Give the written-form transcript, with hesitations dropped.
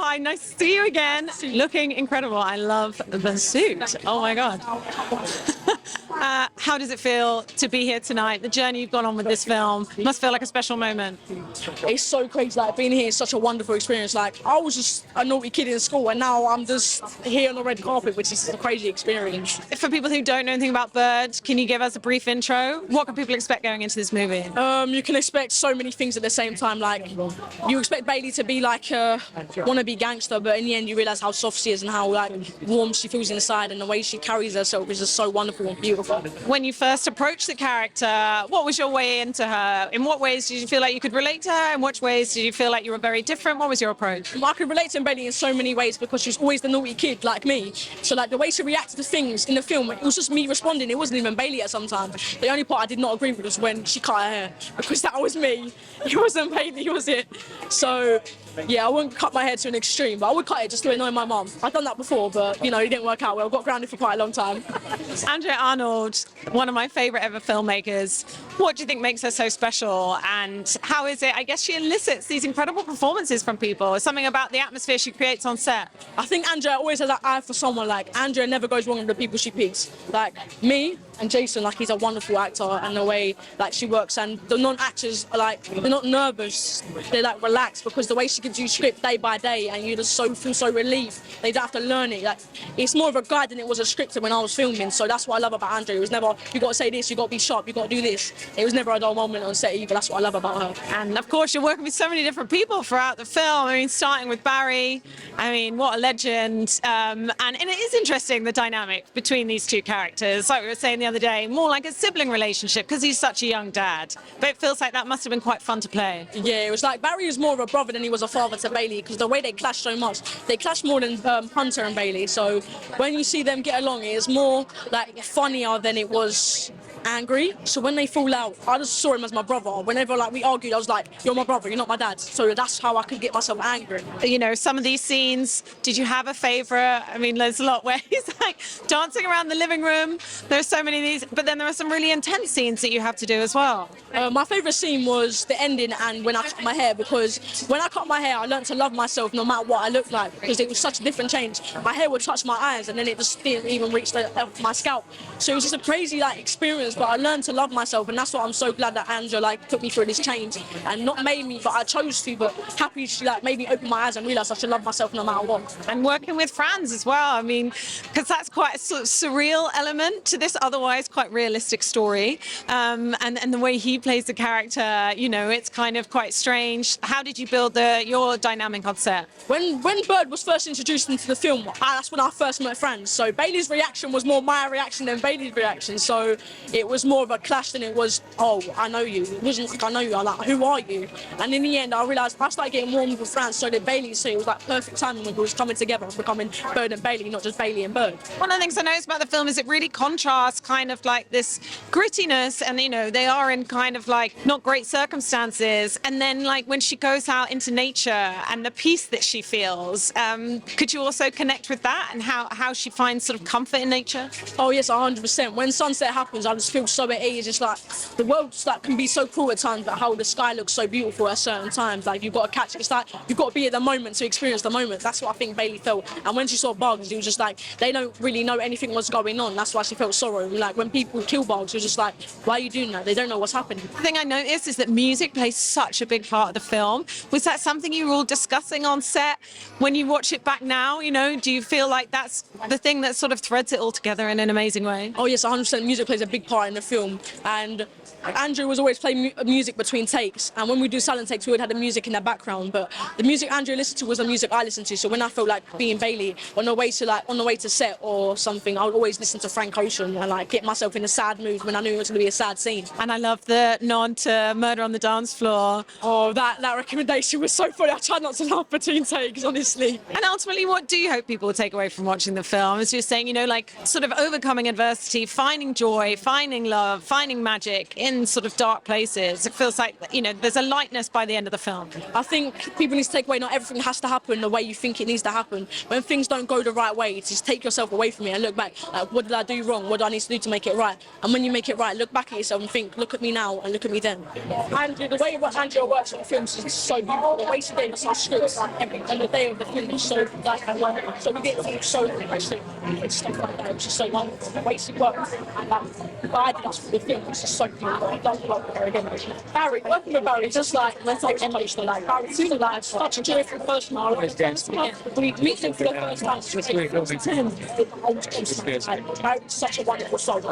hi, nice to see you again. Looking incredible. I love the suit. Oh my God. How does it feel to be here tonight? The journey you've gone on with this film must feel like a special moment. It's so crazy. Like, being here is such a wonderful experience. Like, I was just a naughty kid in school, and now I'm just here on the red carpet, which is a crazy experience. For people who don't know anything about Bird, can you give us a brief intro? What can people expect going into this movie? You can expect so many things at the same time. Like, you expect Bailey to be like a wannabe gangster, but in the end you realise how soft she is and how like warm she feels inside, and the way she carries herself is just so wonderful and beautiful. When you first approached the character, what was your way into her? In what ways did you feel like you could relate to her? In what ways did you feel like you were very different? What was your approach? I could relate to Bailey in so many ways because she was always the naughty kid like me. So like the way she reacted to things in the film, it was just me responding. It wasn't even Bailey at some time. The only part I did not agree with was when she cut her hair, because that was me. It wasn't Bailey, was it? So yeah, I wouldn't cut my hair to an extreme, but I would cut it just to annoy my mum. I've done that before, but you know, it didn't work out well. I got grounded for quite a long time. Andrea Arnold, one of my favourite ever filmmakers. What do you think makes her so special, and how is it? I guess she elicits these incredible performances from people. Something about the atmosphere she creates on set. I think Andrea always has that eye for someone. Like, Andrea never goes wrong with the people she picks. Like me and Jason, like, he's a wonderful actor, and the way like she works, and the non-actors are like, they're not nervous, they're like relaxed, because the way she gives you script day by day, and you just feel so relieved. They don't have to learn it. Like, it's more of a guide than it was a script when I was filming. So that's what I love about Andrea. It was never, you got to say this, you got to be sharp, you got to do this. It was never a dull moment on set either. That's what I love about her. And of course, you're working with so many different people throughout the film. I mean, starting with Barry. I mean, what a legend. And it is interesting, the dynamic between these two characters. Like we were saying the other day, more like a sibling relationship, because he's such a young dad. But it feels like that must have been quite fun to play. Yeah, it was like Barry was more of a brother than he was a father to Bailey, because the way they clash so much, they clash more than Hunter and Bailey. So when you see them get along, it's more like funnier than it was angry. So when they fall out, I just saw him as my brother. Whenever like we argued, I was like, you're my brother, you're not my dad. So that's how I could get myself angry. You know, some of these scenes, did you have a favourite? I mean, there's a lot where he's like dancing around the living room. There's so many of these, but then there are some really intense scenes that you have to do as well. My favourite scene was the ending and when I cut my hair, because when I cut my hair, I learned to love myself no matter what I looked like, because it was such a different change. My hair would touch my eyes and then it just didn't even reach my scalp. So it was just a crazy like experience, but I learned to love myself, and that's what I'm so glad that Angela like put me through this change, and not made me, but I chose to, but happy she like made me open my eyes and realise I should love myself no matter what. And working with Franz as well, I mean, because that's quite a sort of surreal element to this otherwise quite realistic story, and the way he plays the character, you know, it's kind of quite strange. How did you build your dynamic on set? When Bird was first introduced into the film, that's when I first met Franz. So Bailey's reaction was more my reaction than Bailey's reaction. So it was more of a clash than it was, oh, I know you. It wasn't like, I know you. I'm like, who are you? And in the end, I realised I started getting warm with Franz, so did Bailey. So it was like perfect timing when we was coming together, becoming Bird and Bailey, not just Bailey and Bird. One of the things I noticed about the film is it really contrasts kind of like this grittiness, and you know, they are in kind of like not great circumstances, and then like when she goes out into nature and the peace that she feels, could you also connect with that and how she finds sort of comfort in nature? Oh yes, 100%. When sunset happens, I just feel so at ease. It's like the world like can be so cruel at times, but how the sky looks so beautiful at certain times. Like you've got to catch it. It's like you've got to be at the moment to experience the moment. That's what I think Bailey felt. And when she saw bugs, it was just like they don't really know anything was going on. That's why she felt sorrow. Like when people kill bugs, it was just like, why are you doing that? They don't know what's happening. The thing I noticed is that music plays such a big part of the film. Was that something you were all discussing on set? When you watch it back now, you know, do you feel like that's the thing that sort of threads it all together in an amazing way? Oh yes, 100%. Music plays a big part in the film, and Andrew was always playing music between takes, and when we do silent takes we would have the music in the background, but the music Andrew listened to was the music I listened to. So when I felt like being Bailey on the way to set or something, I would always listen to Frank Ocean and like get myself in a sad mood when I knew it was going to be a sad scene. And I love the nod to Murder on the Dance Floor. Oh, that recommendation was so funny. I tried not to laugh between takes, honestly. And ultimately, what do you hope people will take away from watching the film? As you're saying, you know, like sort of overcoming adversity, finding joy, finding finding love, finding magic in sort of dark places. It feels like, you know, there's a lightness by the end of the film. I think people need to take away not everything has to happen the way you think it needs to happen. When things don't go the right way, just take yourself away from it and look back. Like, what did I do wrong? What do I need to do to make it right? And when you make it right, look back at yourself and think, look at me now and look at me then. And the way Andrea works on films is so beautiful. The way she did our scripts, like and the day of the film was so like so we get things so impressive and stuff like that. It was just so wonderful. The way she worked and guided us through the film was just so beautiful. I'd love to work with her again. Barry, working with Barry, just like let's like emotional. Like Barry, too, like such a joyful person. We meet him for the first time. Barry's such a wonderful soul.